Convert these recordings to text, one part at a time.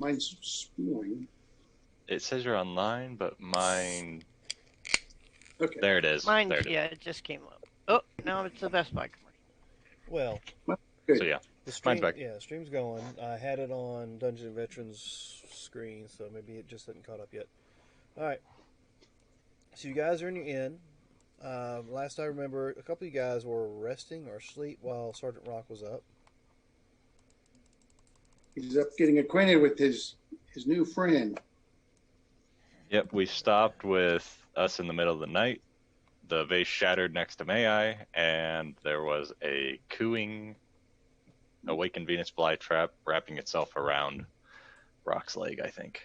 Mine's spooling. It says you're online, but mine. Okay. There it is. Mine, There it is. yeah, it just came up. Oh, no, it's the Best Buy commercial. Well, Good. So yeah, the mine's stream, back. yeah, the stream's going. I had it on Dungeons and Veterans screen, so maybe it just hasn't caught up yet. All right. So you guys are in your inn. Last I remember, a couple of you guys were resting or asleep while Sergeant Rock was up. He's up getting acquainted with his new friend. Yep, we stopped with us in the middle of the night. The vase shattered next to Mai, and there was a cooing awakened Venus flytrap wrapping itself around Rock's leg, I think.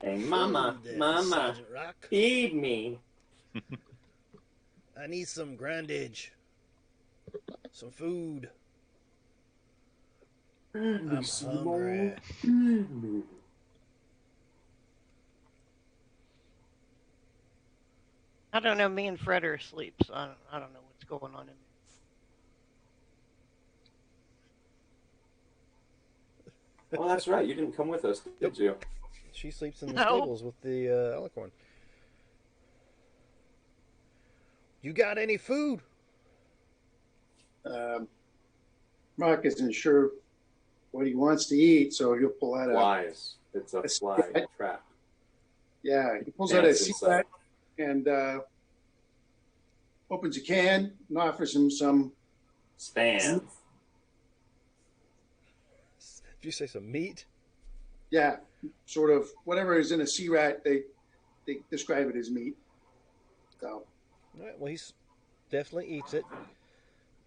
Hey, Mama, Food there, Mama, Sergeant Rock. feed me. I need some grindage. Some food. I'm hungry. I don't know. Me and Fred are asleep, so I don't know what's going on in there. Oh, that's right. You didn't come with us, did you? She sleeps in the No. stables with the alicorn. You got any food? Rock isn't sure what he wants to eat, so he'll pull out Wise. It's a fly trap. Yeah, he pulls out a Dance cigarette and opens a can and offers him some. Spans. Did you say some meat? Yeah, sort of whatever is in a sea rat. They describe it as meat. So All right, well, he's definitely eats it.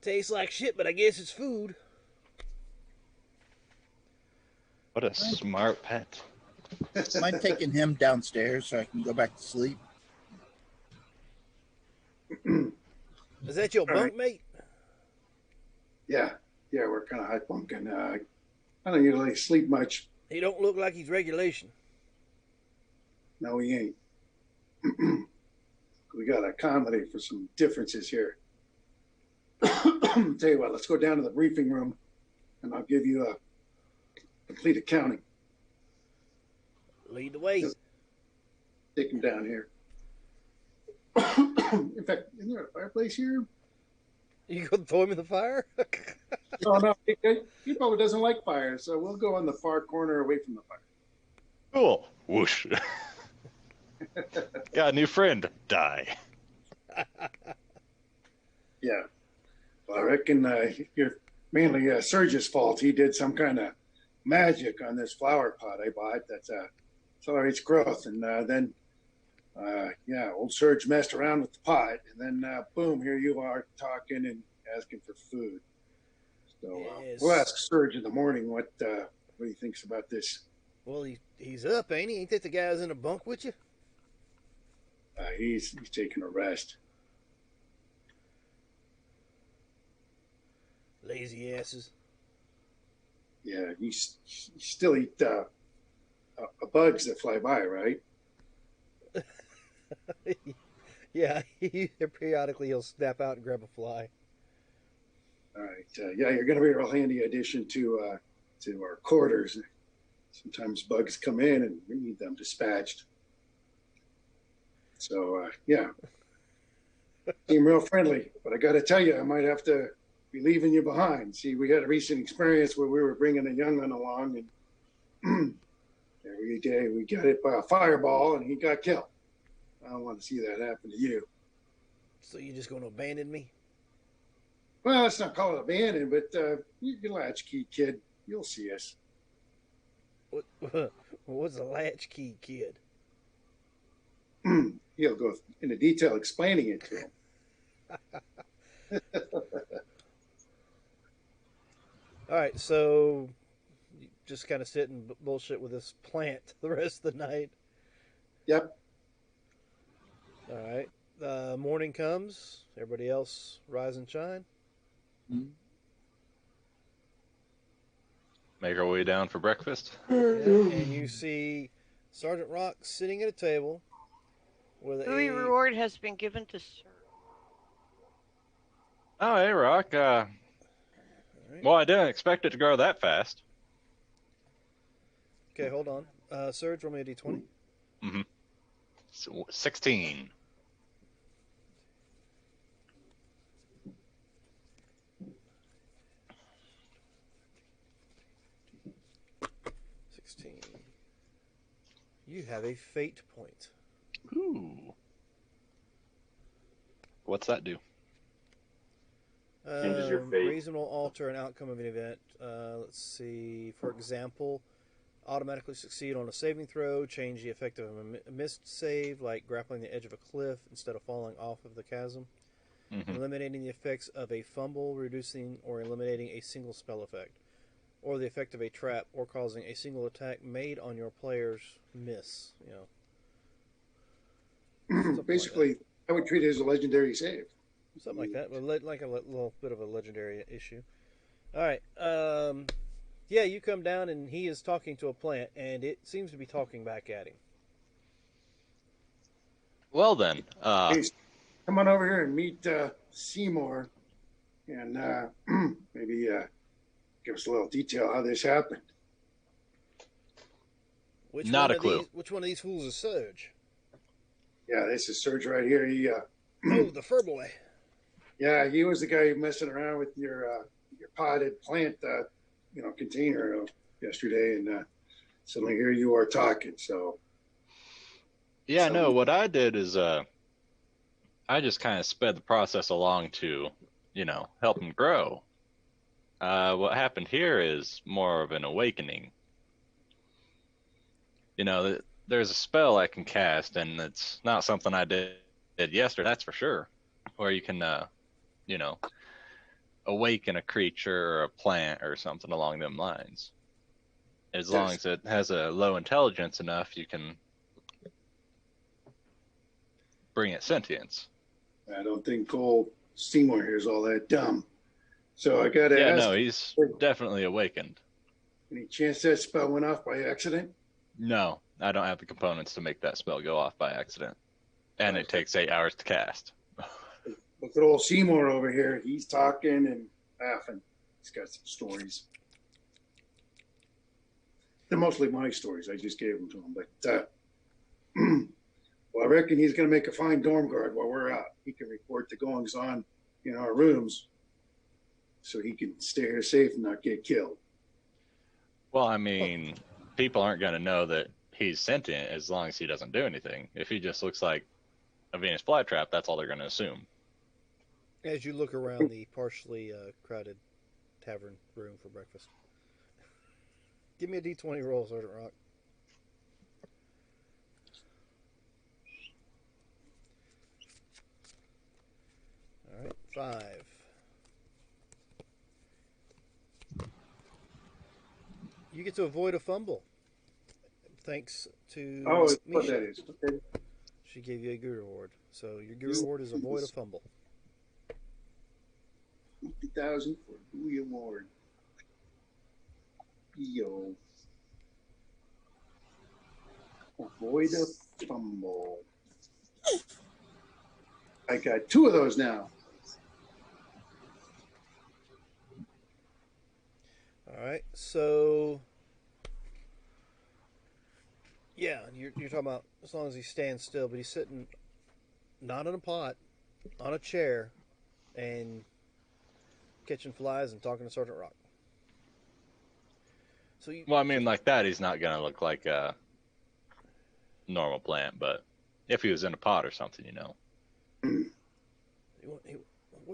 Tastes like shit, but I guess it's food. What a smart pet. Mind taking him downstairs so I can go back to sleep? Is that your All right. bunk mate? yeah, we're kind of high bunking. I don't usually sleep much. He don't look like he's regulation. No, he ain't. We got to accommodate for some differences here. Tell you what, let's go down to the briefing room, and I'll give you a complete accounting. Lead the way. Take him down here. In fact, isn't there a fireplace here? You gonna throw him in the fire? Oh no, he probably doesn't like fire, so we'll go on the far corner away from the fire. Cool. Whoosh. Got a new friend. Die. Yeah. Well, I reckon you're mainly Serge's fault. He did some kind of magic on this flower pot I bought that accelerates growth. And then, old Serge messed around with the pot. And then, boom, here you are talking and asking for food. So Yes. we'll ask Serge in the morning what he thinks about this. Well, he's up, ain't he? Ain't that the guy who's in a bunk with you? He's taking a rest. Lazy asses. Yeah, you still eat bugs that fly by, right? Yeah, periodically he'll snap out and grab a fly. All right. You're going to be a real handy addition to our quarters. Sometimes bugs come in and we need them dispatched. So, seem real friendly. But I got to tell you, I might have to be leaving you behind. See, we had a recent experience where we were bringing a young one along, and every day we got hit by a fireball, and he got killed. I don't want to see that happen to you. So you just gonna abandon me? Well, let's not call it abandoned, but you can latchkey kid. You'll see us. What's a latchkey kid? He'll go into detail explaining it to him. All right, so you just kind of sit and bullshit with this plant the rest of the night. Yep. All right. Morning comes. Everybody else rise and shine. Make our way down for breakfast. Yeah, and you see Sergeant Rock sitting at a table with Louis reward has been given to Sir. Oh, hey, Rock. Right. Well, I didn't expect it to grow that fast. Okay, hold on. Surge, roll me a d20. So 16. You have a fate point. Ooh. What's that do? Changes your fate. Reasonable alter an outcome of an event. Let's see. For example, automatically succeed on a saving throw. Change the effect of a missed save, like grappling the edge of a cliff instead of falling off of the chasm. Eliminating the effects of a fumble, reducing or eliminating a single spell effect, or the effect of a trap, or causing a single attack made on your player's miss. Basically, I would treat it as a legendary save. Something like that, but like a little bit of a legendary issue. All right. Yeah, you come down and he is talking to a plant, and it seems to be talking back at him. Well then, Hey, come on over here and meet Seymour, and maybe give us a little detail how this happened. Which Not one a clue. Which one of these fools is Surge? Yeah, this is Serge right here. He, Oh, the fur boy. yeah, he was the guy messing around with your potted plant, container yesterday, and suddenly here you are talking. So yeah, no, what I did is I just kind of sped the process along to, help him grow. What happened here is more of an awakening. There's a spell I can cast, and it's not something I did yesterday, that's for sure, where you can, awaken a creature or a plant or something along them lines. As long as it has a low intelligence enough, you can bring it sentience. I don't think old Seymour here is all that dumb. So I got to Yeah, ask, no, he's definitely awakened. any chance that spell went off by accident? No, I don't have the components to make that spell go off by accident. And it takes 8 hours to cast. Look at old Seymour over here. He's talking and laughing. He's got some stories. They're mostly my stories. I just gave them to him. But, well, I reckon he's going to make a fine dorm guard while we're out. He can report the goings on in our rooms so he can stay here safe and not get killed. Well, I mean, people aren't going to know that he's sentient as long as he doesn't do anything. If he just looks like a Venus flytrap, that's all they're going to assume. As you look around the partially crowded tavern room for breakfast. Give me a d20 roll, Sergeant Rock. All right, 5. You get to avoid a fumble. Thanks to Oh, that's what Misha. that is. Okay. She gave you a good reward. So your good reward is avoid a fumble. 50,000 for Dewey Award. Yo. Avoid a fumble. I got 2 of those now. All right, so yeah, you're talking about as long as he stands still, but he's sitting not in a pot, on a chair, and catching flies and talking to Sergeant Rock. So Well, I mean, like that, he's not going to look like a normal plant, but if he was in a pot or something, You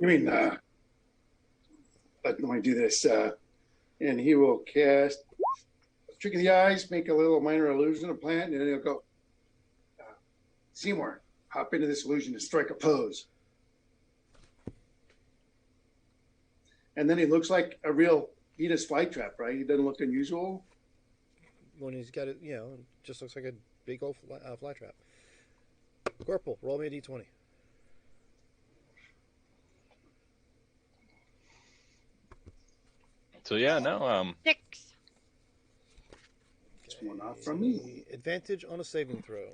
mean, let me do this. And he will cast Trick of the Eyes, make a little minor illusion of plant, and then he'll go, Seymour, hop into this illusion and strike a pose. And then he looks like a real Venus flytrap, right? He doesn't look unusual. when he's got it, just looks like a big old fly trap. Corporal, roll me a d20. So yeah, no, 6. It's one off from me. Advantage on a saving throw.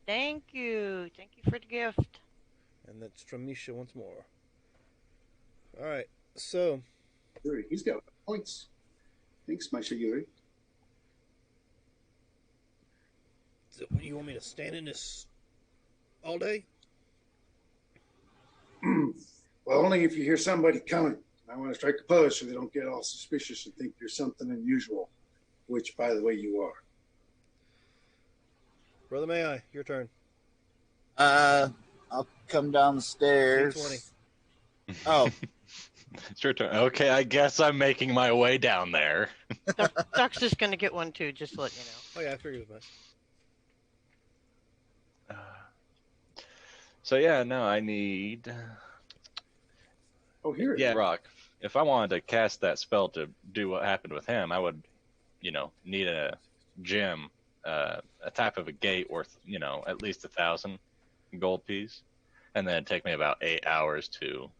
Thank you. Thank you for the gift. And that's from Misha once more. All right, so Yuri, he's got points. Thanks, Masha Yuri. So, you want me to stand in this all day? Well, only if you hear somebody coming. I want to strike a pose so they don't get all suspicious and think you're something unusual, which, by the way, you are. Brother May I? Your turn. I'll come down the stairs. D20. Oh, It's your turn. Okay, I guess I'm making my way down there. Duck's just gonna get one too, just to let you know. Oh yeah, I figured as much. So yeah, no, I need. Oh, here it Yeah, is. Rock. If I wanted to cast that spell to do what happened with him, I would, need a gem, a type of a gate worth, at least 1,000 gold piece, and then it'd take me about 8 hours to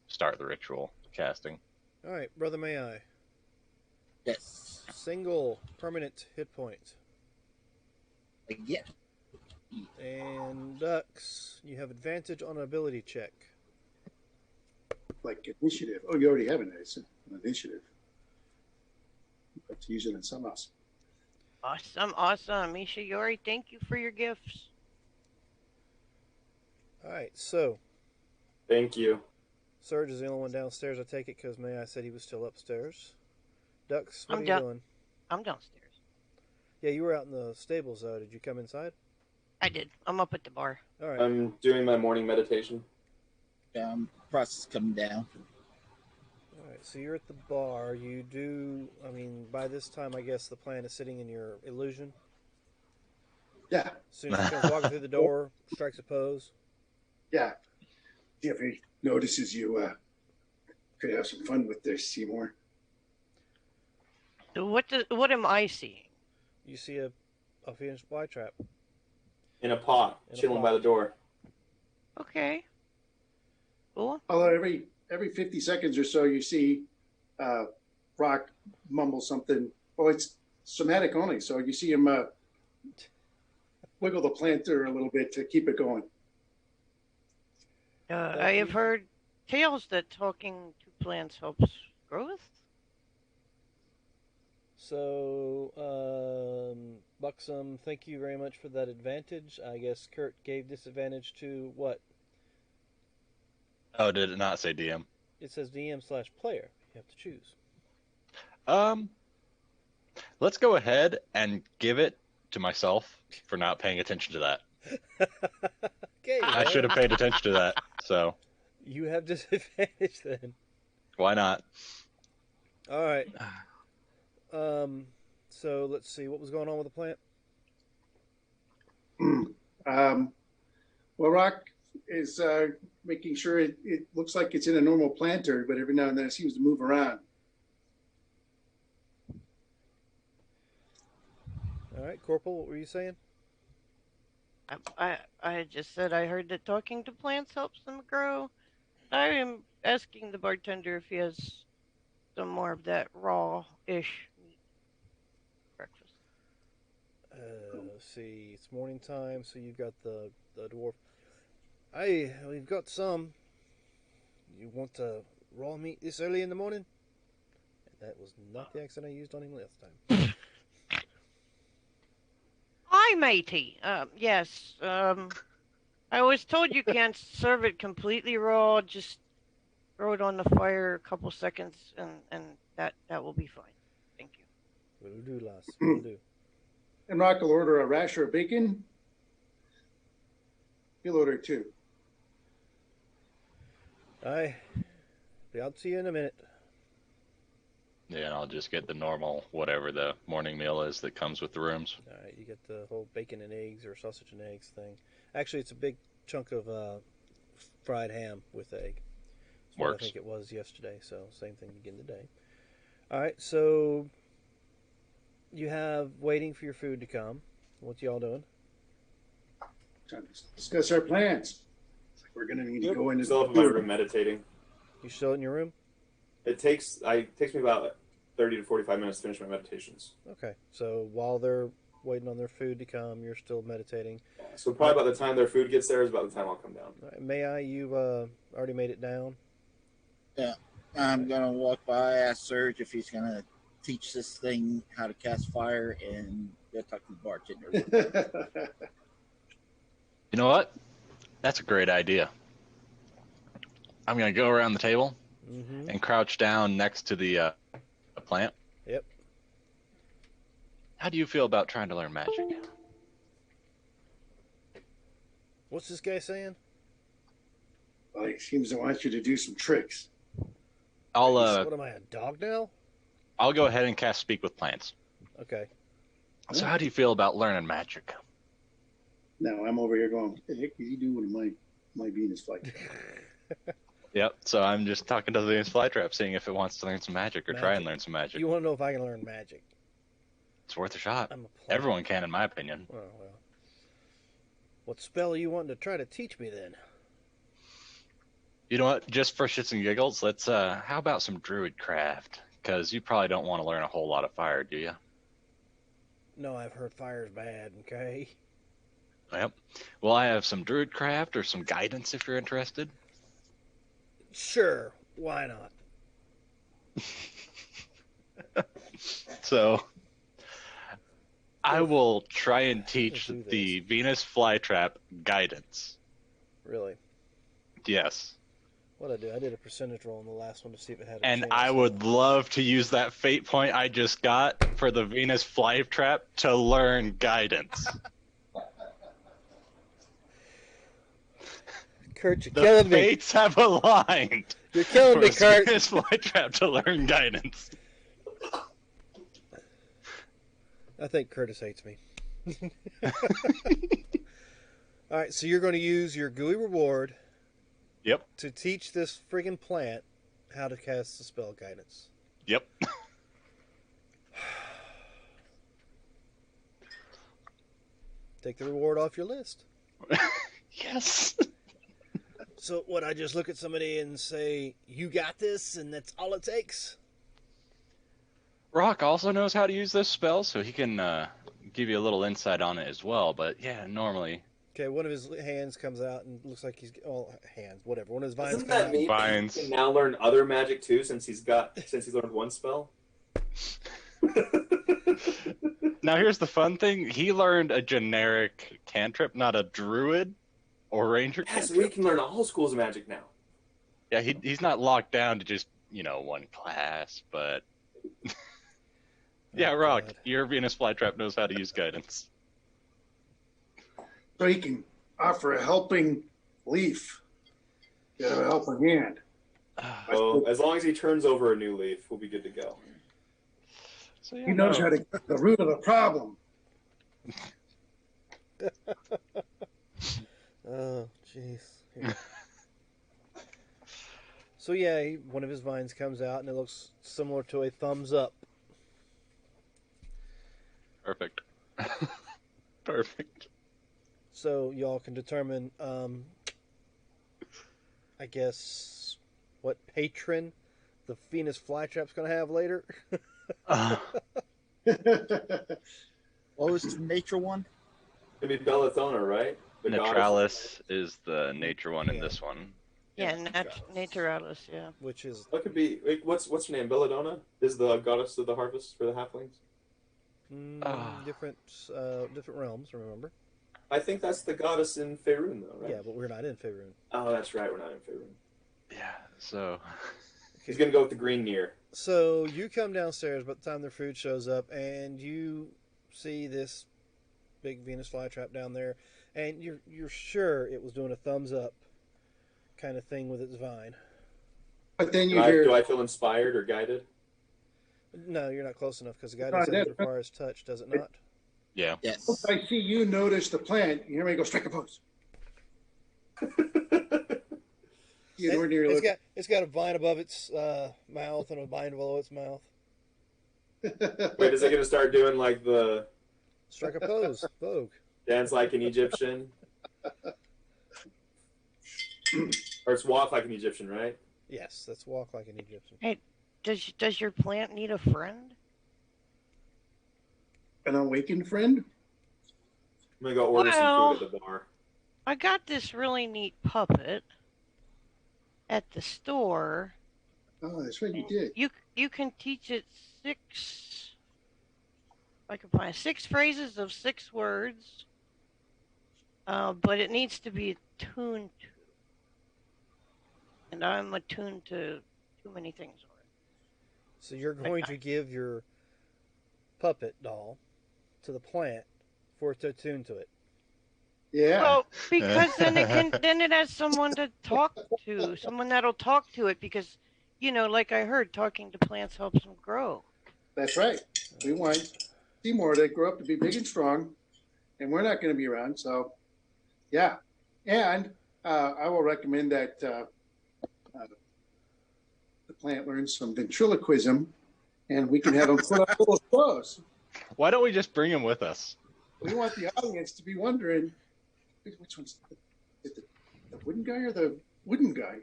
start the ritual casting. All right, Brother May I? yes. Single permanent hit point. Again. And Ducks, you have advantage on an ability check. Like initiative. Oh, you already have an initiative. Let's use it in something else. Awesome. Ishiyori, thank you for your gifts. All right, so Thank you. Surge is the only one downstairs. I take it because May I said he was still upstairs. Ducks, what I'm are down- you doing? I'm downstairs. Yeah, you were out in the stables though. Did you come inside? I did. I'm up at the bar. All right. I'm doing my morning meditation. Process coming down. All right, so you're at the bar. You do, by this time, I guess the plan is sitting in your illusion. Yeah, As soon as he comes walking through the door, strikes a pose. yeah. See if he notices you. Could have some fun with this, Seymour. What am I seeing? You see a finished fly trap. In a pot, In a chilling pot. by the door. Okay. Cool. Although every 50 seconds or so, you see Rock mumble something. Oh, it's somatic only, so you see him wiggle the planter a little bit to keep it going. I have heard tales that talking to plants helps growth. So, Buxom, thank you very much for that advantage. I guess Kurt gave disadvantage to what? Oh, did it not say DM? It says DM/player. You have to choose. Let's go ahead and give it to myself for not paying attention to that. Okay. I should have paid attention to that, so You have disadvantage then. why not? All right. So let's see what was going on with the plant. Well, Rock is making sure it looks like it's in a normal planter, but every now and then it seems to move around. All right, Corporal, what were you saying? I just said I heard that talking to plants helps them grow. I am asking the bartender if he has some more of that raw-ish meat breakfast. Let's see. It's morning time, so you've got the dwarf. We've got some. You want raw meat this early in the morning? That was not the accent I used on him last time. Hi, matey. Yes. I was told you can't serve it completely raw. Just throw it on the fire a couple seconds, and that will be fine. Thank you. Will do, lass. Will do. And Rock will order a rasher of bacon. He'll order two. Aye. Be out to you in a minute. Yeah, and I'll just get the normal, whatever the morning meal is that comes with the rooms. All right, you get the whole bacon and eggs or sausage and eggs thing. Actually, it's a big chunk of fried ham with egg. That's what Works. I think it was yesterday, so same thing again today. All right, so you have waiting for your food to come. What y'all doing? Time to discuss our plans. It's like we're going to need to go into Still up in my room meditating. You still in your room? It takes me about 30 to 45 minutes to finish my meditations. Okay, so while they're waiting on their food to come, you're still meditating. So probably by the time their food gets there is about the time I'll come down. All right, May I? You've already made it down. I'm gonna walk by, ask Serge if he's gonna teach this thing how to cast fire and go talk to the bartender. You know what? That's a great idea. I'm gonna go around the table Mm-hmm. and crouch down next to the plant. Yep. How do you feel about trying to learn magic? What's this guy saying? Well, he seems to want you to do some tricks. What am I, a dog now? I'll go ahead and cast Speak with Plants. Okay. So how do you feel about learning magic? Now I'm over here going, what the heck is he doing with my Venus flight? Yep. So I'm just talking to the Venus flytrap, seeing if it wants to learn some magic or try and learn some magic. You want to know if I can learn magic? It's worth a shot. I'm a player. Everyone can, in my opinion. Oh, well. What spell are you wanting to try to teach me then? You know what? Just for shits and giggles, let's. How about some druid craft? Because you probably don't want to learn a whole lot of fire, do you? No, I've heard fire's bad, okay? Yep. Well, I have some druid craft or some guidance if you're interested. Sure, why not? So, I will try and teach do this. the Venus flytrap guidance. Really? Yes. What I do? I did a percentage roll on the last one to see if it had a And chance. I would love to use that fate point I just got for the Venus flytrap to learn guidance. Kurt, you're The killing me. fates have aligned You're killing for me, Kurt. Venus flytrap to learn guidance. I think Curtis hates me. All right, so you're going to use your GUI reward Yep. to teach this friggin' plant how to cast the spell guidance. Yep. Take the reward off your list. Yes. So what, I just look at somebody and say, you got this, and that's all it takes? Rock also knows how to use this spell, so he can give you a little insight on it as well. But yeah, normally. Okay, one of his hands comes out and looks like he's... Oh, hands, whatever. One of his vines Doesn't comes that out. mean Vines. he can now learn other magic too, since he's learned one spell? Now here's the fun thing: he learned a generic cantrip, not a druid or ranger Yeah, so cantrip. he can learn all schools of magic now. Yeah, he's not locked down to just one class, but yeah, Oh, Rock, God. your Venus flytrap knows how to use guidance. So he can offer a helping leaf, get a helping hand. Oh, as long as he turns over a new leaf, we'll be good to go. So yeah, He knows no. how to get to the root of the problem. Oh, jeez. Here. So yeah, one of his vines comes out, and it looks similar to a thumbs up. Perfect. Perfect. So y'all can determine, I guess, what patron the Venus flytrap's going to have later. What was the nature one? It'd be Bellathona, right? The goddess. Naturalis is the nature one in Yeah. this one. Yeah, Naturalis. Naturalis, yeah. Which is What could be? Wait, what's her name? Belladonna is the goddess of the harvest for the halflings. different realms, remember? I think that's the goddess in Faerun, though, right? Yeah, but we're not in Faerun. Oh, that's right. We're not in Faerun. Yeah. So. He's gonna go with the green Nier. So you come downstairs by the time their food shows up, and you see this big Venus flytrap down there, and you're sure it was doing a thumbs up kind of thing with its vine. But then Do you hear, I feel inspired or guided? No, you're not close enough because the guidance that- requires touch, does it not? Yeah. Yes. I see you notice the plant. You hear me go, strike a pose. You know, near look. It's got a vine above its mouth and a vine below its mouth. Wait, is it gonna start doing like the Strike a pose, Vogue. dance like an Egyptian? Or it's walk like an Egyptian, right? Yes, let's walk like an Egyptian. Does your plant need a friend? An awakened friend? I'm gonna go order Well- some food at the bar. I got this really neat puppet at the store. Oh, that's what you did. You can teach it 6. I can find 6 phrases of 6 words, but it needs to be attuned to. And I'm attuned to too many things already. So you're going to give your puppet doll to the plant for it to attune to it. Yeah. Well, because then it has someone to talk to, someone that'll talk to it. Because, like I heard, talking to plants helps them grow. That's right. We want Seymour to grow up to be big and strong, and we're not going to be around. So, yeah. And I will recommend that the plant learns some ventriloquism, and we can have him put up little shows. Why don't we just bring him with us? We want the audience to be wondering, which one's the wooden guy or the wooden guy?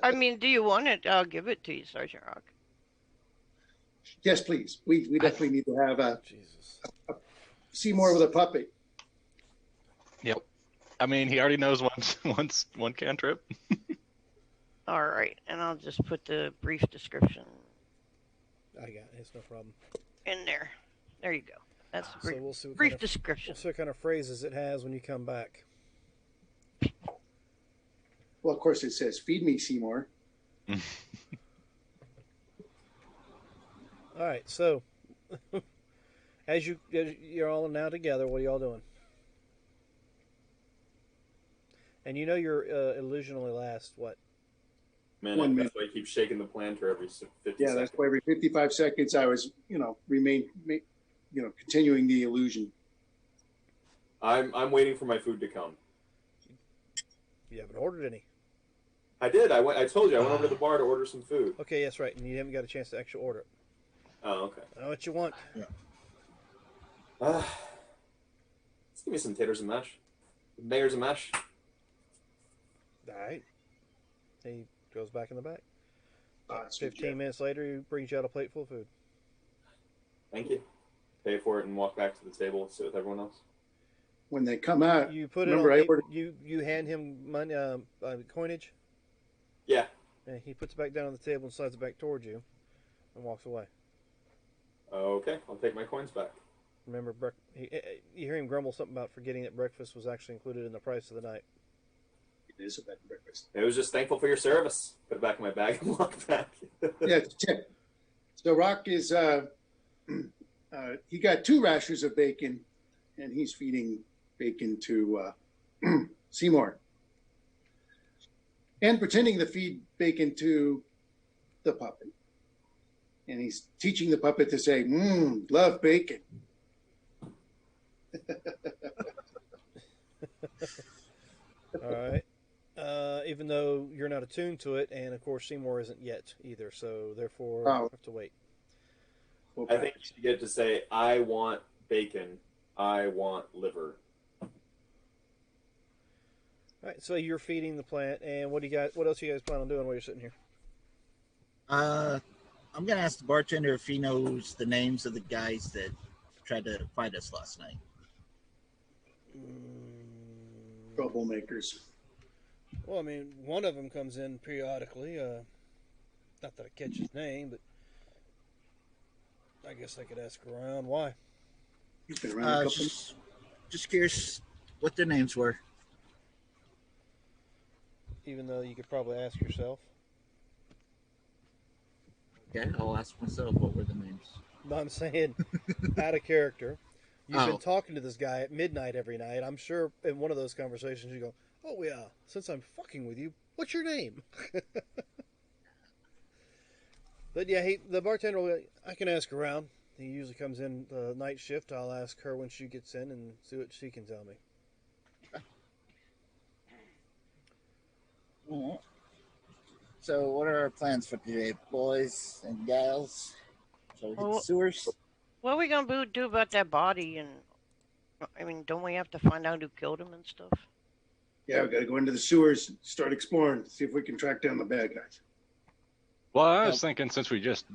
I mean, do you want it? I'll give it to you, Sergeant Rock. Yes, please. We definitely need to have a Jesus. Seymour with a puppet. Yep. I mean, he already knows one cantrip. All right, and I'll just put the brief description I got it. It's no problem. in there. There you go. That's the So brief, we'll see what brief kind of, description. we'll see what kind of phrases it has when you come back. Well, of course, it says, "Feed me, Seymour." All right. So as you're all now together, what are y'all doing? And your illusion only lasts what? Man, 1 that's why you keep shaking the planter every 50 Yeah, seconds. that's why every 55 seconds I was, continuing the illusion. I'm waiting for my food to come. You haven't ordered any. I did. I told you I went over to the bar to order some food. Okay, that's right. And you haven't got a chance to actually order it. Oh, okay. I know what you want. Let's give me some taters and mash. Bangers and mash. All right. He goes back in the back. Sweet 15 Jeff. minutes later, he brings you out a plate full of food. Thank you. Pay for it and walk back to the table and sit with everyone else. When they come out, You put it remember, on. I ordered. You hand him money, coinage, Yeah. and he puts it back down on the table and slides it back towards you, and walks away. Okay. I'll take my coins back. Remember, you hear him grumble something about forgetting that breakfast was actually included in the price of the night. It is a bed and breakfast. It was just thankful for your service. Put it back in my bag and walk back. Yeah, it's a tip. So Rock is he got 2 rashers of bacon, and he's feeding bacon to Seymour, and pretending to feed bacon to the puppet. And he's teaching the puppet to say, love bacon. All right. Even though you're not attuned to it, and of course Seymour isn't yet either, so therefore you have to wait. I think you should get to say, I want bacon. I want liver. All right. So you're feeding the plant, and what else you guys plan on doing while you're sitting here? I'm gonna ask the bartender if he knows the names of the guys that tried to fight us last night. Troublemakers. Well, I mean, one of them comes in periodically. Not that I catch his name, but I guess I could ask around. Why? He's been around a couple. Just curious what their names were. Even though you could probably ask yourself. Okay, I'll ask myself what were the names. No, I'm saying out of character. You've Oh. been talking to this guy at midnight every night. I'm sure in one of those conversations you go, "Oh yeah, since I'm fucking with you, what's your name?" But yeah, the bartender will, I can ask around. He usually comes in the night shift. I'll ask her when she gets in and see what she can tell me. All right. So, what are our plans for today, boys and gals? Shall we hit the sewers? What are we gonna do about that body? And I mean, don't we have to find out who killed him and stuff? Yeah, we got to go into the sewers, start exploring, see if we can track down the bad guys. Well, I was thinking since we just,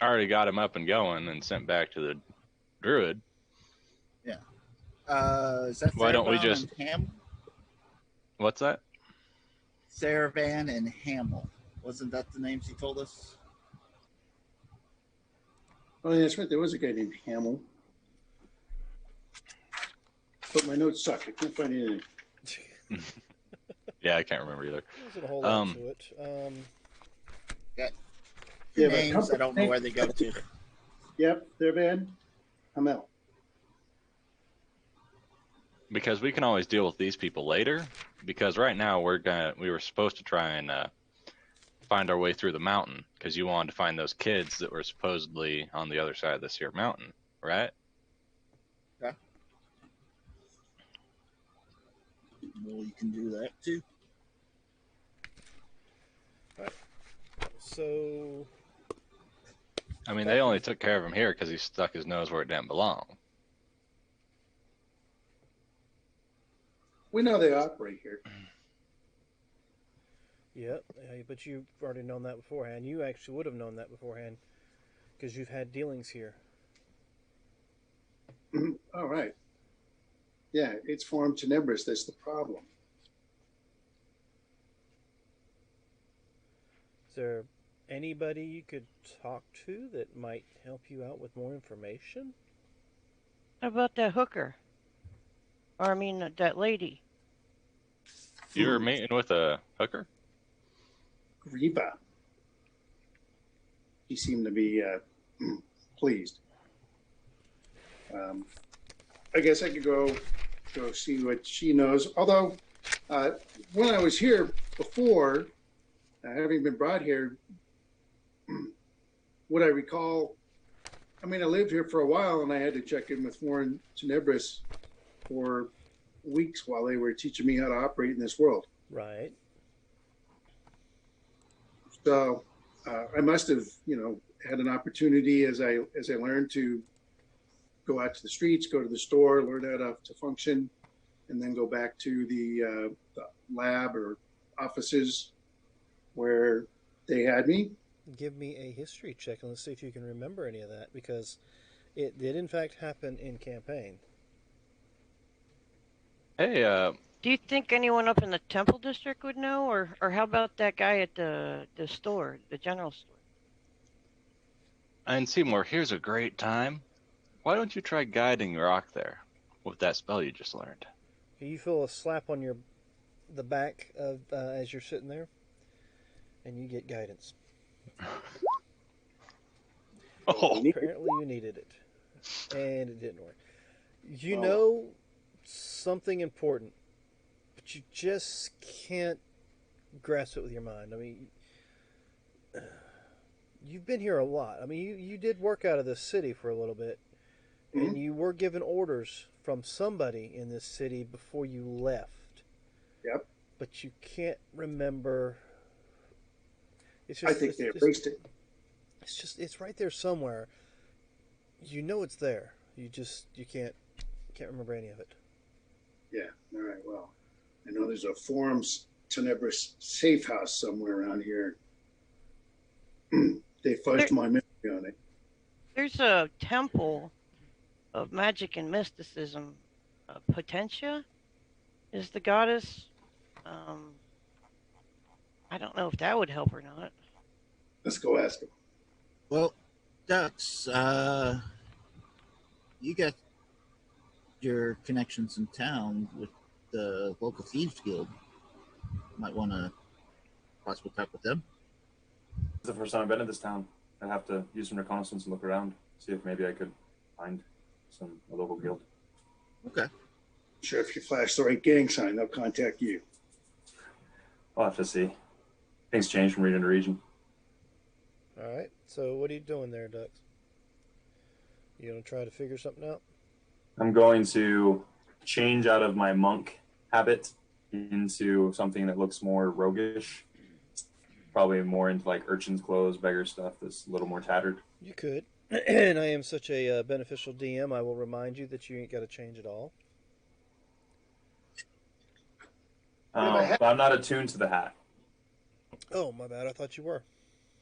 already got him up and going and sent back to the druid. Is that Why don't we Saravan just- and What's that? Saravan and Hamill? Wasn't that the names he told us? Oh, yeah, that's right. There was a guy named Hamill. But my notes suck. I can't find anything. Yeah, I can't remember either. There wasn't a whole lot Um, to it. Yeah, but Names, I don't know where they go to. Yep, their band. Hamel. Because we can always deal with these people later. Because right now we were supposed to try and find our way through the mountain. Because you wanted to find those kids that were supposedly on the other side of this here mountain, right? Okay. Well, you can do that too. So I mean, they only took care of him here because he stuck his nose where it didn't belong. We know they operate here. Yep, but you've already known that beforehand. You actually would have known that beforehand because you've had dealings here. All right. Yeah, it's Forum Tenebris that's the problem. Is there anybody you could talk to that might help you out with more information? How about that hooker? Or I mean, that lady. You were meeting with a hooker? Reba. He seemed to be pleased. I guess I could go see what she knows. Although, when I was here before, having been brought here, what I recall, I mean, I lived here for a while, and I had to check in with Foreign Tenebris for weeks while they were teaching me how to operate in this world. Right. So I must have, had an opportunity as I learned to go out to the streets, go to the store, learn how to function, and then go back to the lab or offices where they had me. Give me a history check and let's see if you can remember any of that because it did in fact happen in campaign. Hey, Do you think anyone up in the Temple District would know, or how about that guy at the store, the general store? and Seymour, here's a great time. Why don't you try guiding Rock there with that spell you just learned? You feel a slap on the back of as you're sitting there, and you get guidance. Oh, Apparently, you needed it, and it didn't work. You know something important, but you just can't grasp it with your mind. I mean, you've been here a lot. I mean, you did work out of this city for a little bit, and you were given orders from somebody in this city before you left. Yep. But you can't remember. It's I think they erased it. It's right there somewhere. You know it's there. You can't remember any of it. Yeah. All right. Well, I know there's a Forum's Tenebris safe house somewhere around here. They fudged my memory on it. There's a temple of magic and mysticism. Potentia is the goddess. I don't know if that would help or not. Let's go ask him. Well, Dux, you got your connections in town with the local thieves guild. Might want to possibly talk with them. It's the first time I've been in this town. I'd have to use some reconnaissance and look around, see if maybe I could find a local guild. Okay. Sure, if you flash the right gang sign, they'll contact you. I'll have to see. Things change from region to region. All right. So what are you doing there, Dux? You gonna try to figure something out? I'm going to change out of my monk habit into something that looks more roguish. Probably more into like urchin's clothes, beggar stuff that's a little more tattered. You could. And I am such a beneficial DM, I will remind you that you ain't got to change it all. But I'm not attuned to the hat. Oh, my bad. I thought you were.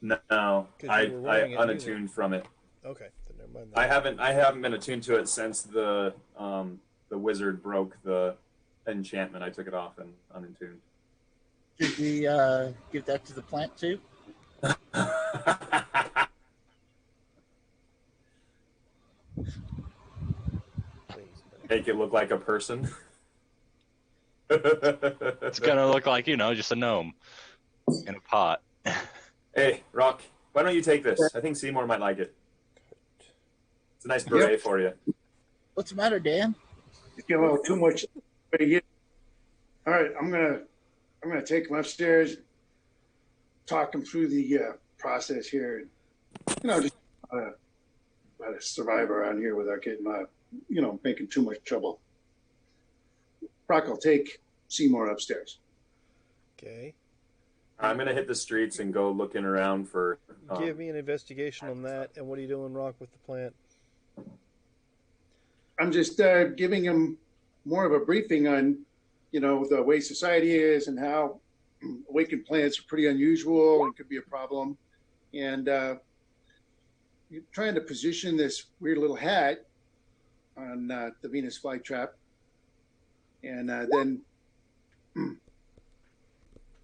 No, 'Cause I you were wearing it unattuned from it. Okay, then never mind I that. haven't been attuned to it since the wizard broke the enchantment. I took it off and unattuned. Did we give that to the plant too? Please. Make it look like a person. It's gonna look like, just a gnome in a pot. Hey, Rock, why don't you take this? I think Seymour might like it. It's a nice beret for you. What's the matter, Dan? It's getting a little too much. All right, I'm gonna take him upstairs, talk him through the process here, and just how to survive around here without getting making too much trouble. Brock will take Seymour upstairs. Okay. I'm gonna hit the streets and go looking around for. Give me an investigation on that. And what are you doing, Rock, with the plant? I'm just giving him more of a briefing on, the way society is and how awakened plants are pretty unusual and could be a problem. And you're trying to position this weird little hat on the Venus flytrap. And then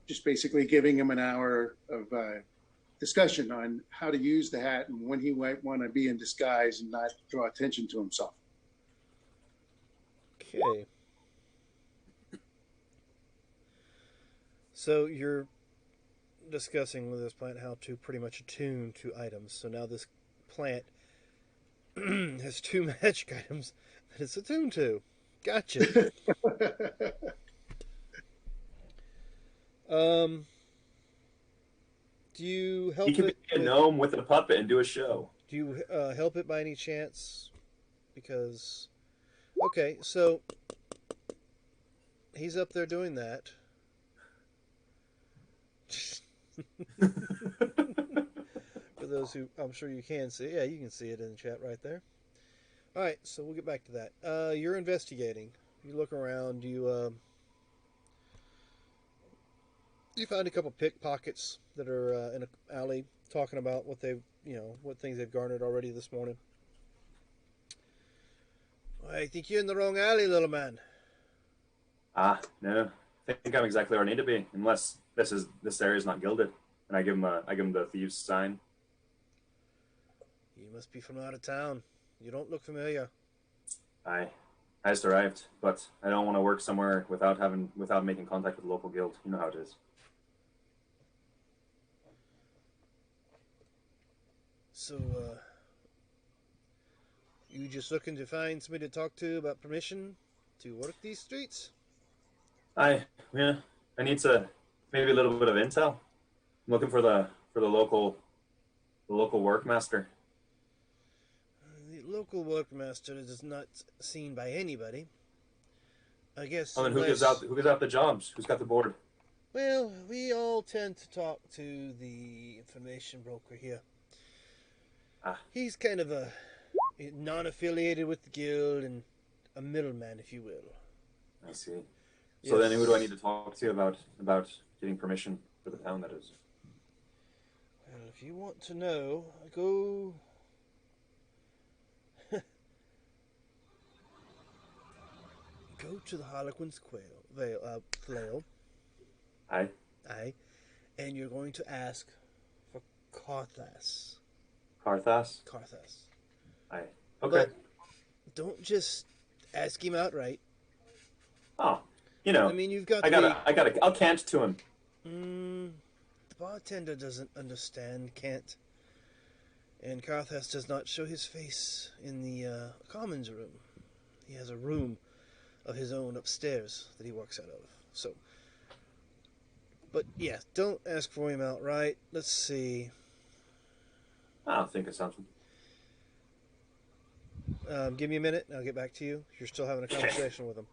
just basically giving him an hour of discussion on how to use the hat and when he might want to be in disguise and not draw attention to himself. Okay. So you're discussing with this plant how to pretty much attune to items. So now this plant has 2 magic items that it's attuned to. Gotcha. Do you help He could it? be a gnome with a puppet and do a show. Do you help it by any chance? Because, okay, so he's up there doing that. For those who, I'm sure you can see. Yeah, you can see it in the chat right there. All right, so we'll get back to that. You're investigating. You look around. You find a couple pickpockets that are in an alley talking about what they've, what things they've garnered already this morning. I think you're in the wrong alley, little man. No. I think I'm exactly where I need to be, unless this area is not gilded. And I give him the thieves sign. You must be from out of town. You don't look familiar. I just arrived, but I don't want to work somewhere without making contact with the local guild. You know how it is. So, you just looking to find somebody to talk to about permission to work these streets? I need maybe a little bit of intel. I'm looking for the local workmaster. The local workmaster is not seen by anybody. I guess. Oh, then who gives out the jobs? Who's got the board? Well, we all tend to talk to the information broker here. He's kind of a non-affiliated with the guild and a middleman, if you will. I see. So then who do I need to talk to about getting permission for the town, that is? Well, if you want to know, go... go to the Harlequin's flail. Aye. Aye. And you're going to ask for Carthas. Carthas? Carthas. Aye. Okay. But don't just ask him outright. Oh, I mean, you've got I'll cant to him. The bartender doesn't understand cant. And Carthas does not show his face in the commons room. He has a room of his own upstairs that he works out of. So, but yeah, don't ask for him outright. Let's see. I'll think of something. Give me a minute and I'll get back to you. You're still having a conversation with him.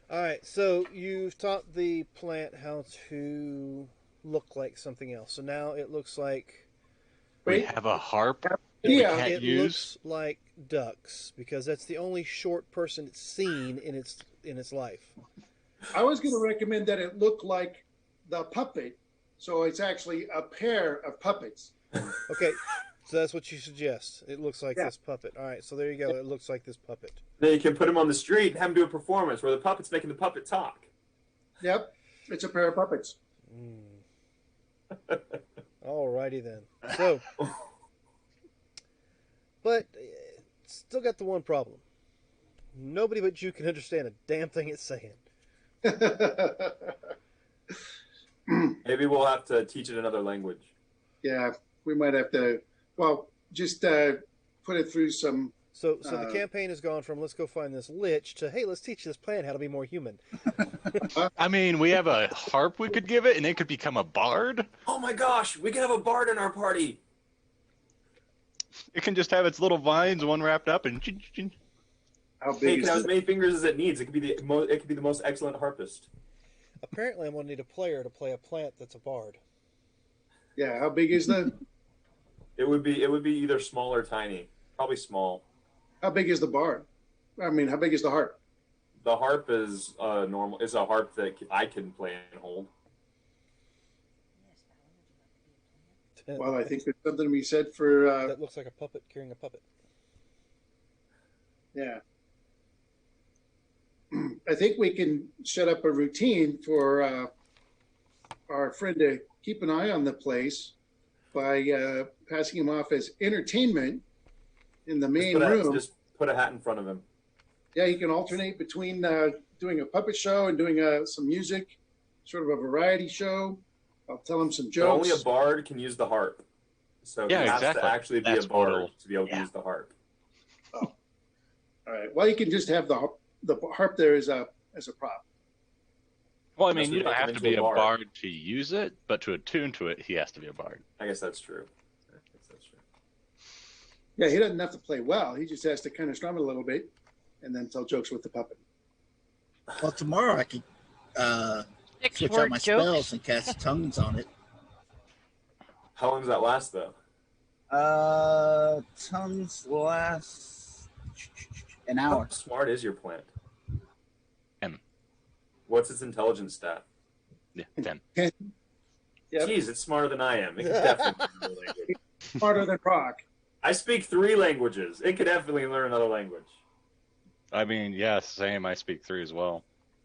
Alright, so you've taught the plant how to look like something else. So now it looks like... We have a harp Yeah. can't It use. looks like ducks, because that's the only short person it's seen in its life. I was going to recommend that it look like the puppet, so it's actually a pair of puppets. Okay, so that's what you suggest. It looks like Yeah. this puppet. Alright, so there you go. It looks like this puppet. Then you can put him on the street and have him do a performance where the puppet's making the puppet talk. Yep, it's a pair of puppets. Alrighty then. So, but still got the one problem. Nobody but you can understand a damn thing it's saying. Maybe we'll have to teach it another language. Yeah, we might have to. Well, just put it through some. So the campaign has gone from let's go find this lich to hey, let's teach this plant how to be more human. I mean, we have a harp we could give it, and it could become a bard. Oh my gosh, we can have a bard in our party. It can just have its little vines, one wrapped up, and How Hey, it big can have as is many fingers as it needs. It could be the most excellent harpist. Apparently, I'm going to need a player to play a plant that's a bard. Yeah, how big is the? It would be either small or tiny. Probably small. How big is the bar? I mean, how big is the harp? The harp is normal. It's a harp that I can play and hold. Well, I think there's something to be said for. That looks like a puppet carrying a puppet. Yeah. I think we can set up a routine for our friend to keep an eye on the place by passing him off as entertainment in the main room. Just put a hat in front of him. Yeah, he can alternate between doing a puppet show and doing some music, sort of a variety show. I'll tell him some But jokes. only a bard can use the harp. So Yeah, he has exactly. to actually be That's a bard total. to be able to use the harp. All right. Well, you can just have the harp there as a prop. Well, I Unless mean, we you don't make him have to into be a a bard. bard to use it, but to attune to it, he has to be a bard. I guess that's true. Yeah, he doesn't have to play well. He just has to kind of strum it a little bit and then tell jokes with the puppet. Well, tomorrow I could Six switch out word my jokes. spells and cast tongues on it. How long does that last, though? Tongues last an How hour. smart is your plant? M. What's its intelligence stat? Yeah, 10. Yep. Jeez, it's smarter than I am. It can definitely learn another language. Smarter than Proc. I speak 3 languages. It could definitely learn another language. I mean, yeah, same. I speak 3 as well.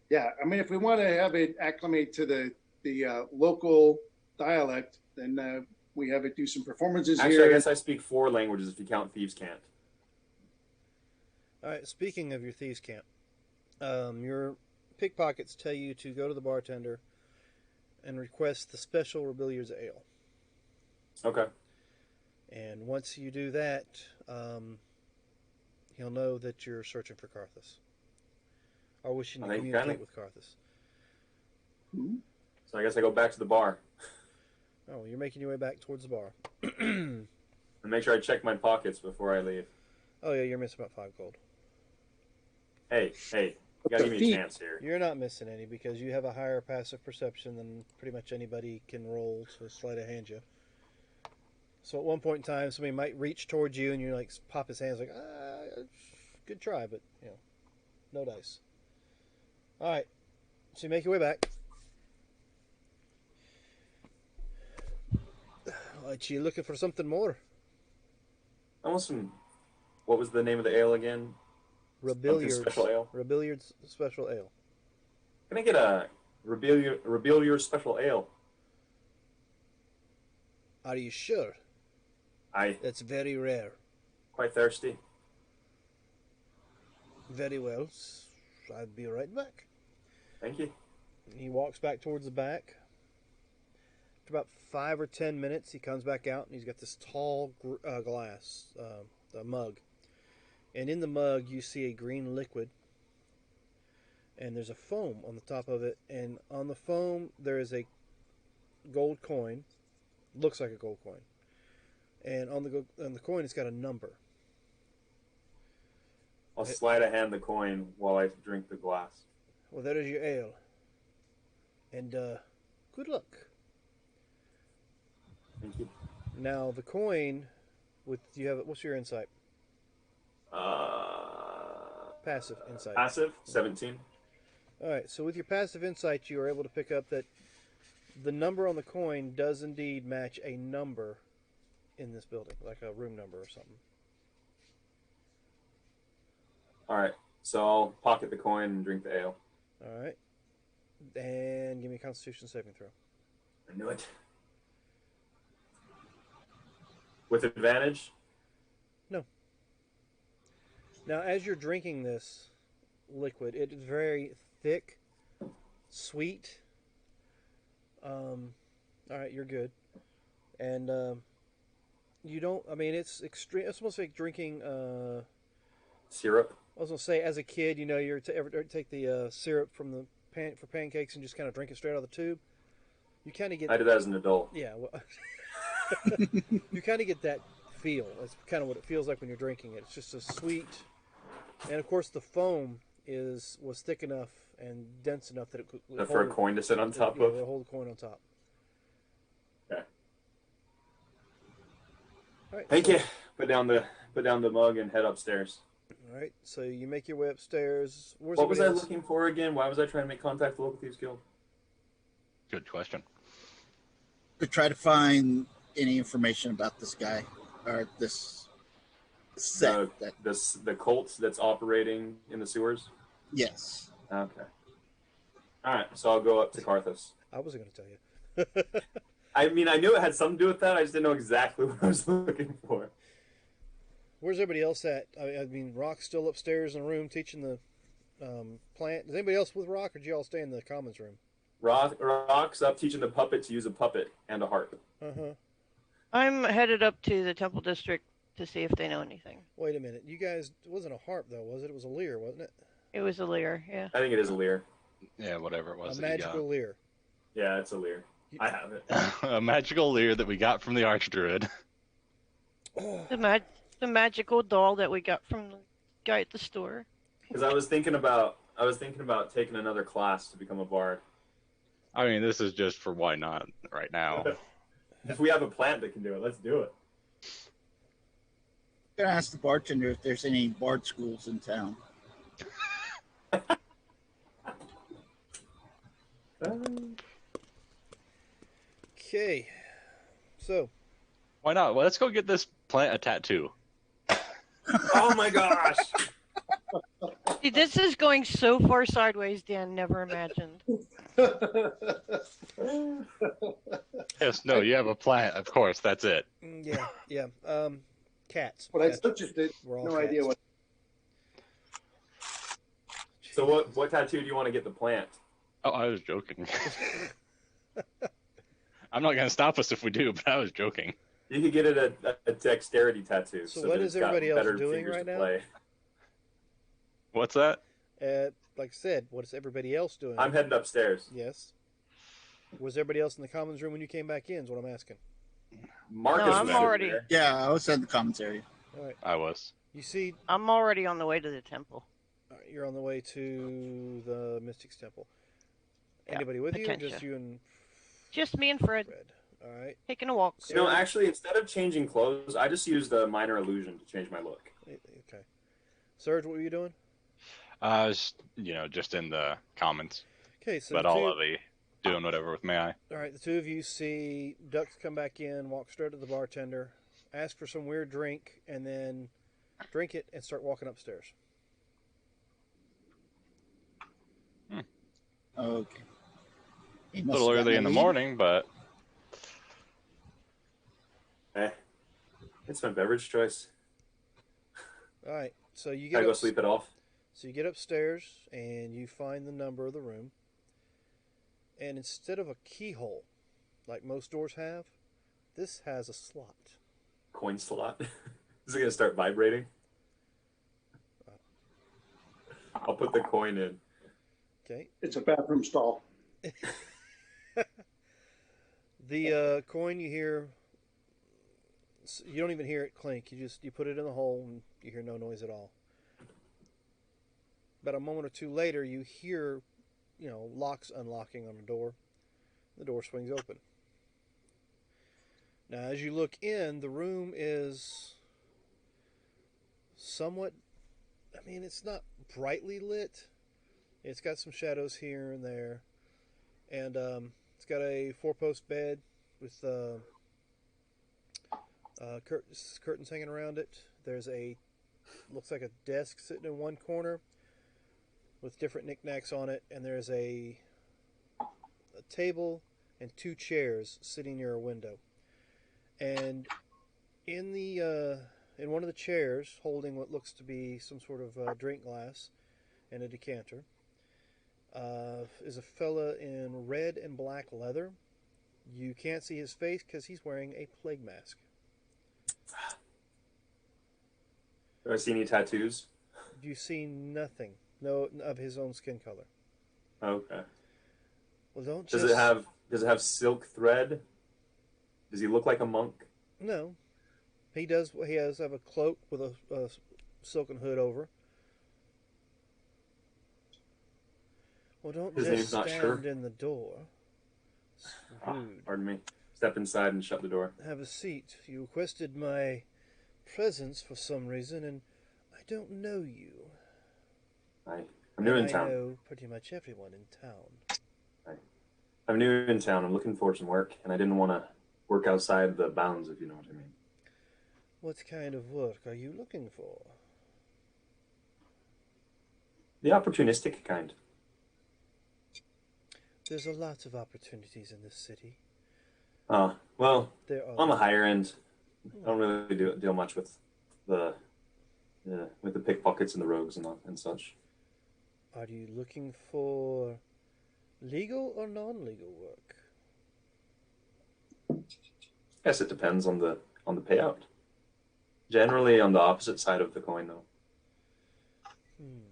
Yeah, I mean, if we want to have it acclimate to the local dialect, then we have it do some performances Actually, here. I guess I speak 4 languages if you count Thieves' Cant. All right. Speaking of your thieves' camp, your pickpockets tell you to go to the bartender and request the special Rebelliar's ale. Okay. And once you do that, he'll know that you're searching for Karthus, or wishing to I think communicate kinda- with Karthus. So I guess I go back to the bar Oh, you're making your way back towards the bar. and make sure I check my pockets before I leave. Oh yeah, you're missing about 5 gold. Hey, you gotta give me a chance here. You're not missing any because you have a higher passive perception than pretty much anybody can roll to sleight of hand you. So at one point in time, somebody might reach towards you and you like pop his hands like, good try, but no dice. All right, so you make your way back. Like you looking for something more? I want some. What was the name of the ale again? Rebelliards. Special ale? Rebelliards special ale. Can I get a Rebelliar special ale? Are you sure? That's very rare. Quite thirsty. Very well. I'll be right back. Thank you. He walks back towards the back. After about 5 or 10 minutes, he comes back out and he's got this tall glass, a mug. And in the mug, you see a green liquid. And there's a foam on the top of it. And on the foam, there is a gold coin. Looks like a gold coin. And on the coin, it's got a number. I'll slide a hand the coin while I drink the glass. Well, that is your ale. And good luck. Thank you. Now the coin, what's your insight? Passive insight. Passive 17. All right. So with your passive insight, you are able to pick up that the number on the coin does indeed match a number in this building, like a room number or something. All right. So I'll pocket the coin and drink the ale. All right. And give me a Constitution saving throw. I knew it. With advantage? Now, as you're drinking this liquid, it is very thick, sweet. All right, you're good. And you don't. I mean, it's extreme. It's almost like drinking. Syrup? I was gonna say, as a kid, you're ever take the syrup from the for pancakes and just kind of drink it straight out of the tube. You kind of get. I did that as an adult. Yeah, well, you kind of get that feel. That's kind of what it feels like when you're drinking it. It's just a sweet, and of course the foam was thick enough and dense enough that it could For a coin to sit on top yeah, of? it'll hold the coin on top. Okay. All right, Thank so- you. Put down the mug and head upstairs. All right, so you make your way upstairs. Where's What was I everybody else? looking for again? Why was I trying to make contact with the local thieves guild? Good question. To try to find any information about this guy or this set. The cult that's operating in the sewers? Yes. Okay. Alright, so I'll go up to Karthus. I wasn't going to tell you. I mean, I knew it had something to do with that. I just didn't know exactly what I was looking for. Where's everybody else at? I mean, Rock's still upstairs in the room teaching the plant. Is anybody else with Rock, or did you all stay in the commons room? Rock's up teaching the puppet to use a puppet and a harp. Uh-huh. I'm headed up to the Temple District to see if they know anything. Wait a minute. You guys, it wasn't a harp, though, was it? It was a lyre, wasn't it? It was a lyre, yeah. I think it is a lyre. Yeah, whatever it was. A that you magical lyre. Yeah, it's a lyre. I have it. got. A magical lyre that we got from the Archdruid. The magical doll that we got from the guy at the store. Because I was thinking about taking another class to become a bard. I mean, this is just for why not right now. If we have a plant that can do it, let's do it. I'm gonna ask the bartender if there's any bard schools in town. Okay. So, Why not? Well, let's go get this plant a tattoo. Oh my gosh! See, this is going so far sideways, Dan never imagined. Yes, no, you have a plant, of course, that's it. yeah. Cats. But I Cats. still just did We're all no cats. idea what. So what tattoo do you want to get the plant? Oh, I was joking. I'm not gonna stop us if we do, but I was joking. You could get it a dexterity tattoo. So that what it's is got everybody else better doing fingers right to now? play. What's that? Like I said, what is everybody else doing? I'm heading upstairs. Yes. Was everybody else in the commons room when you came back in? Is what I'm asking. Marcus No, I'm was over already- there. Yeah, I was in the commentary. All right. I was. You see, I'm already on the way to the temple. you're on the way to the Mystics Temple. Yeah, Anybody with you, or just Potentia. you and Just me and Fred Fred? All right. taking a walk. You know, actually, instead of changing clothes, I just used a minor illusion to change my look. Okay. Serge, what were you doing? I was, just in the comments. Okay, so But the all two, of you doing whatever with May I. all right, the two of you see Ducks come back in, walk straight to the bartender, ask for some weird drink, and then drink it and start walking upstairs. Okay. He A must little have early gotten in the lead. morning, but It's my beverage choice. All right, so you I get go up, sleep it off. so you get upstairs and you find the number of the room, and instead of a keyhole, like most doors have, this has a slot. Coin slot. Is it gonna start vibrating? I'll put the coin in. Okay. It's a bathroom stall. The coin, you hear, you don't even hear it clink. You put it in the hole and you hear no noise at all. About a moment or two later, you hear, locks unlocking on the door. The door swings open. Now, as you look in, the room is somewhat, it's not brightly lit. It's got some shadows here and there. And it's got a 4-post bed with curtains hanging around it. There's looks like a desk sitting in one corner with different knickknacks on it. And there's a table and 2 chairs sitting near a window. And In the in one of the chairs, holding what looks to be some sort of drink glass and a decanter, is a fella in red and black leather. You can't see his face because he's wearing a plague mask. Do I see any tattoos? You see nothing, no of his own skin color. Okay. Well, don't Does just. it have silk thread? Does he look like a monk? No, he does. He has have a cloak with a silken hood over. Well, don't His just name's not stand Sure. in the door. It's rude. Pardon me. Step inside and shut the door. Have a seat. You requested my presence for some reason, and I don't know you. I'm new in I town. know pretty much everyone in town. I'm new in town. I'm looking for some work, and I didn't want to work outside the bounds, if you know what I mean. What kind of work are you looking for? The opportunistic kind. There's a lot of opportunities in this city. Well, There are. on the higher end, I don't really deal much with the pickpockets and the rogues and such. Are you looking for legal or non-legal work? Guess it depends on the payout. Generally on the opposite side of the coin, though. Hmm.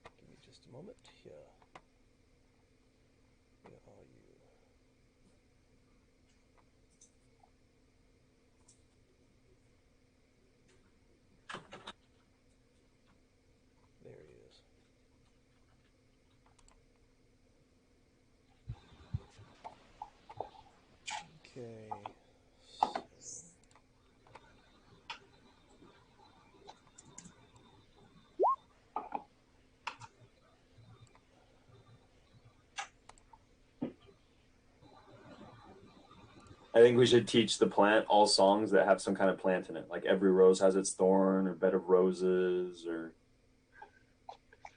Give me just a moment here. Where are you? There he is. Okay. So. I think we should teach the plant all songs that have some kind of plant in it. Like every rose has its thorn, or bed of roses, or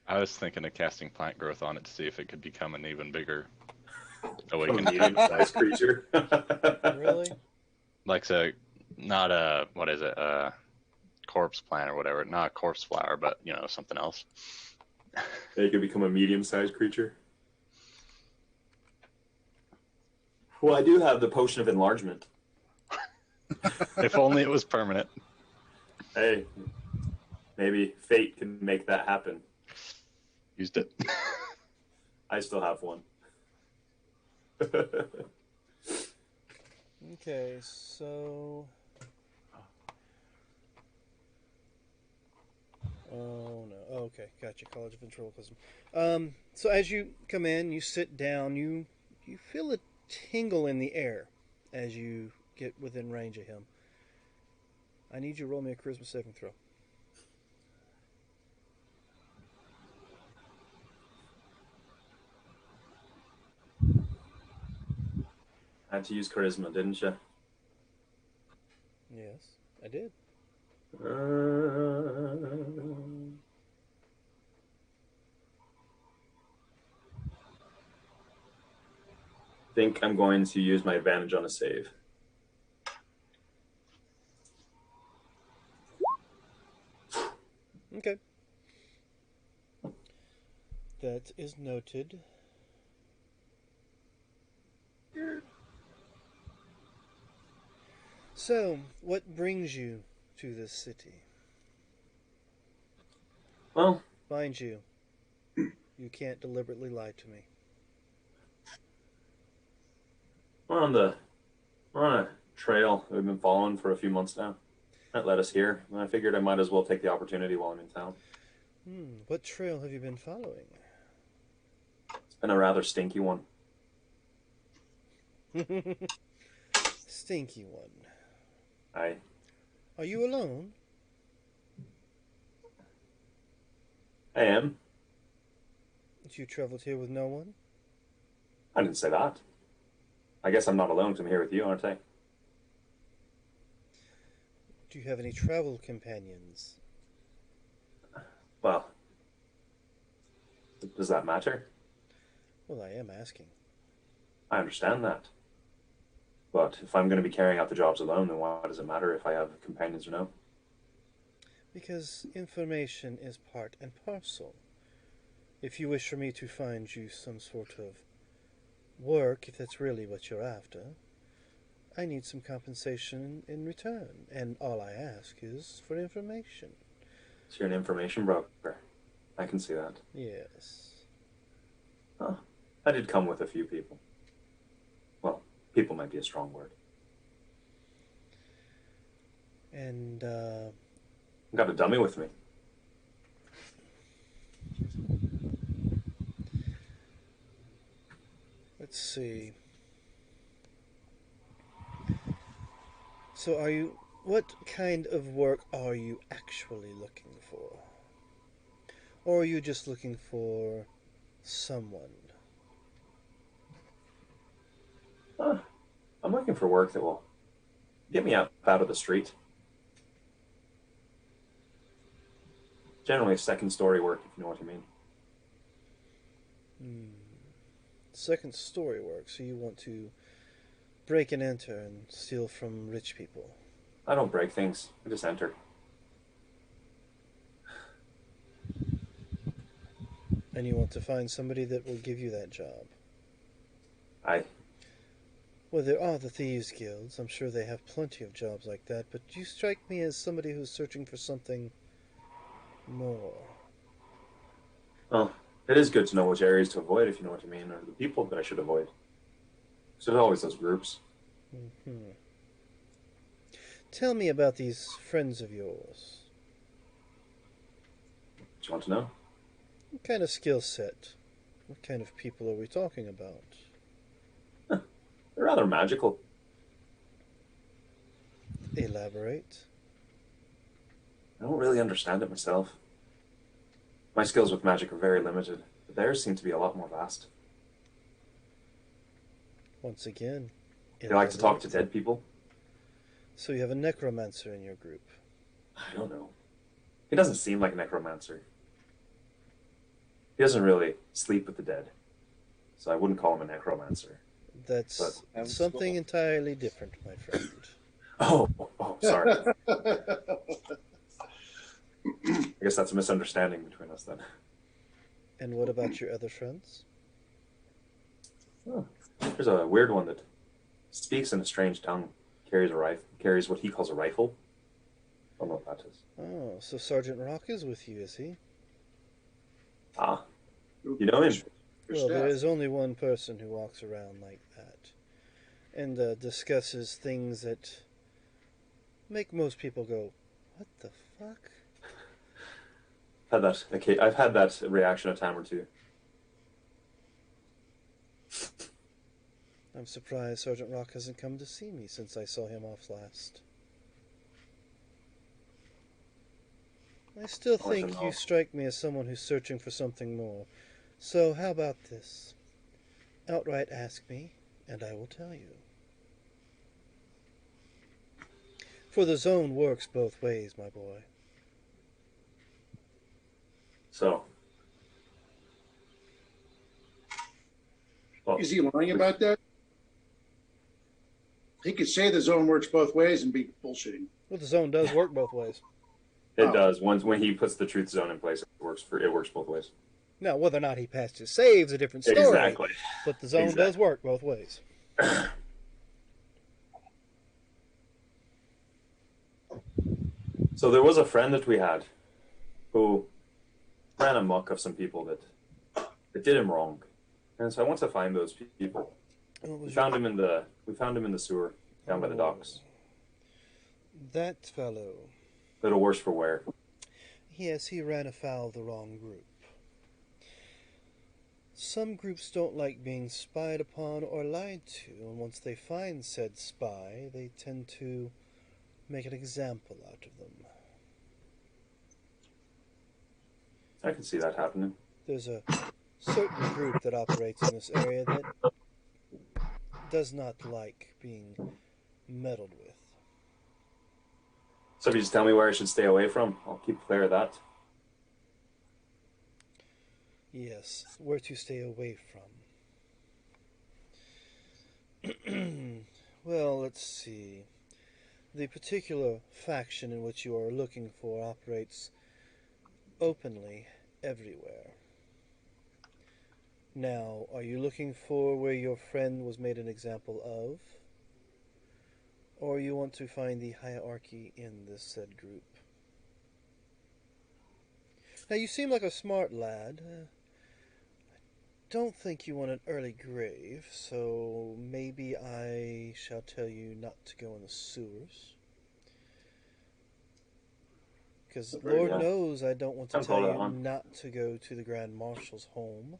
I was thinking of casting plant growth on it to see if it could become an even bigger a awakened. medium-sized creature. Really? Like not a what is it? Corpse plant or whatever. Not a corpse flower, but something else. It could become a medium-sized creature. Well, I do have the potion of enlargement. If only it was permanent. Hey, maybe fate can make that happen. Used it. I still have one. Okay, so. Oh no. Okay, gotcha. College of Ventriloquism. So as you come in, you sit down. You feel a tingle in the air as you get within range of him. I need you to roll me a charisma saving throw. I had to use charisma, didn't you? Yes, I did. Think I'm going to use my advantage on a save. Okay. That is noted. So, what brings you to this city? Well, Mind you, you can't deliberately lie to me. we're on a trail that we've been following for a few months now. That led us here, and I figured I might as well take the opportunity while I'm in town. What trail have you been following? It's been a rather stinky one. Stinky one. I Are you alone? am. You traveled here with no one? I didn't say that. I guess I'm not alone because I'm here with you, aren't I? Do you have any travel companions? Well, does that matter? Well, I am asking. I understand that. But if I'm going to be carrying out the jobs alone, then why does it matter if I have companions or no? Because information is part and parcel. If you wish for me to find you some sort of work, if that's really what you're after, I need some compensation in return, and all I ask is for information. So you're an information broker. I can see that. Yes. Huh. I did come with a few people. Well, people might be a strong word. And, I got a dummy with me. let's see. So what kind of work are you actually looking for? Or are you just looking for someone? I'm looking for work that will get me out of the street. Generally, second story work, if you know what I mean. Second story work, so you want to break and enter and steal from rich people. I don't break things. I just enter. And you want to find somebody that will give you that job. Well, there are the Thieves Guilds. I'm sure they have plenty of jobs like that, but you strike me as somebody who's searching for something more. Well, it is good to know which areas to avoid, if you know what I mean, or the people that I should avoid. So there's always those groups. Mm-hmm. Tell me about these friends of yours. Do you want to know? What kind of skill set? What kind of people are we talking about? They're rather magical. Elaborate. I don't really understand it myself. My skills with magic are very limited, but theirs seem to be a lot more vast. Once again, They like to talk to dead people. So you have a necromancer in your group. I don't know. He doesn't seem like a necromancer. He doesn't really sleep with the dead, so I wouldn't call him a necromancer. That's something entirely different, my friend. Oh, sorry. I guess that's a misunderstanding between us then. And what about your other friends? Oh, there's a weird one that speaks in a strange tongue, carries what he calls a rifle. I don't know what that is. Oh, so Sergeant Rock is with you, is he? Ah, you know him? Well, there is only one person who walks around like that and discusses things that make most people go, "What the fuck?" I've had that reaction a time or two. I'm surprised Sergeant Rock hasn't come to see me since I saw him off last. I still think you strike me as someone who's searching for something more. So how about this? Outright ask me, and I will tell you. For the zone works both ways, my boy. So. Well, Is he lying about that? He could say the zone works both ways and be bullshitting. Well, the zone does work both ways. It does. When he puts the truth zone in place, it works both ways. Now, whether or not he passed his saves a different story. Exactly. But the zone does work both ways. So there was a friend that we had who ran amok of some people that did him wrong, and so I want to find those people. We found him in the sewer down by the docks. That fellow. Little worse for wear. Yes, he ran afoul of the wrong group. Some groups don't like being spied upon or lied to, and once they find said spy, they tend to make an example out of them. I can see that happening. There's a certain group that operates in this area that does not like being meddled with. So if you just tell me where I should stay away from, I'll keep clear of that. Yes, where to stay away from. Well, let's see. The particular faction in which you are looking for operates openly everywhere. Now, are you looking for where your friend was made an example of? Or you want to find the hierarchy in this said group? Now, you seem like a smart lad. Don't think you want an early grave, so maybe I shall tell you not to go in the sewers. Because Lord Yeah. knows I don't want to I'm tell following you on. not to go to the Grand Marshal's home.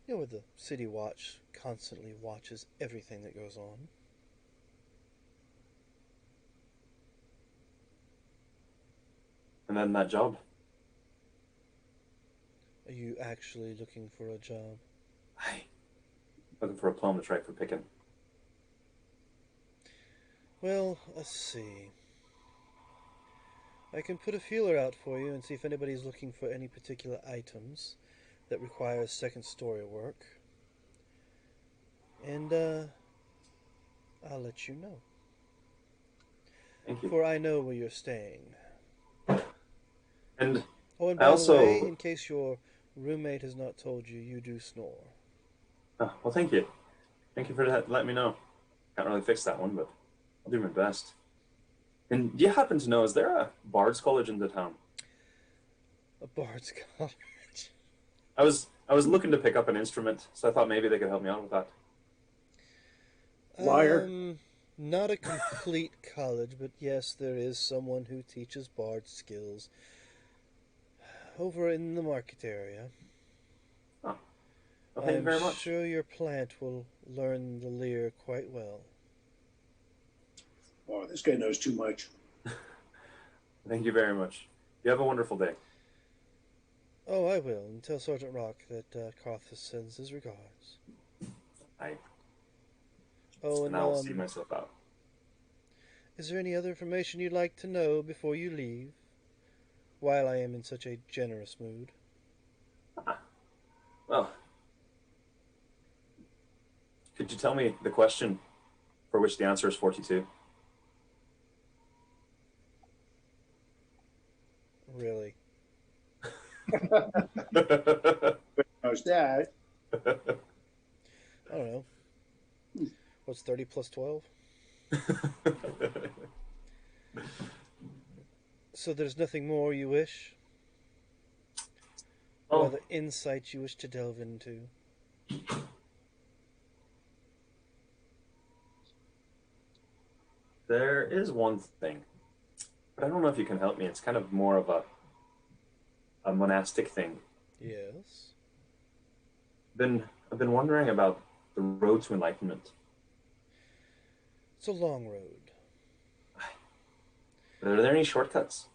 You know, where the City Watch constantly watches everything that goes on. And then that job. Are you actually looking for a job? Aye. Looking for a plum that's right for picking. Well, let's see. I can put a feeler out for you and see if anybody's looking for any particular items that require second story work. And, I'll let you know. Thank you. For I know where you're staying. And Oh, and I by also. the way, in case your roommate has not told you, you do snore. Oh, well, thank you. Thank you for letting me know. Can't really fix that one, but I'll do my best. And do you happen to know, is there a Bard's College in the town? A bard's college. I was looking to pick up an instrument, so I thought maybe they could help me out with that. Liar. Not a complete college, but yes, there is someone who teaches bard skills over in the market area. Oh, well, thank you very I'm much. sure your plant will learn the lyre quite well. Oh, this guy knows too much. Thank you very much. You have a wonderful day. Oh, I will, and tell Sergeant Rock that Carthus sends his regards. Aye. Oh, And I'll see myself out. is there any other information you'd like to know before you leave? While I am in such a generous mood. Well, could you tell me the question for which the answer is 42? Really. Knows that. I don't know. What's 30 plus 12? So there's nothing more you wish? Or Oh, other insights you wish to delve into? there is one thing, but I don't know if you can help me. It's kind of more of a monastic thing. Yes. I've been wondering about the road to enlightenment. It's a long road. Are there any shortcuts?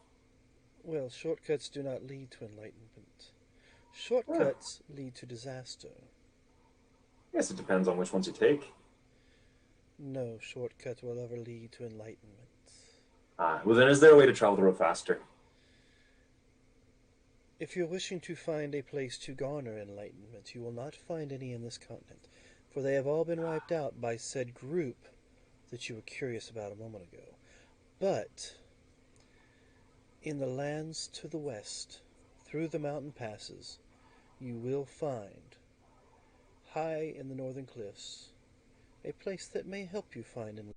Well, shortcuts do not lead to enlightenment. Shortcuts lead to disaster. I guess it depends on which ones you take. No shortcut will ever lead to enlightenment. Well then is there a way to travel the road faster? If you're wishing to find a place to garner enlightenment, you will not find any in this continent, for they have all been wiped out by said group that you were curious about a moment ago. But in the lands to the west, through the mountain passes, you will find, high in the northern cliffs, a place that may help you find enlightenment.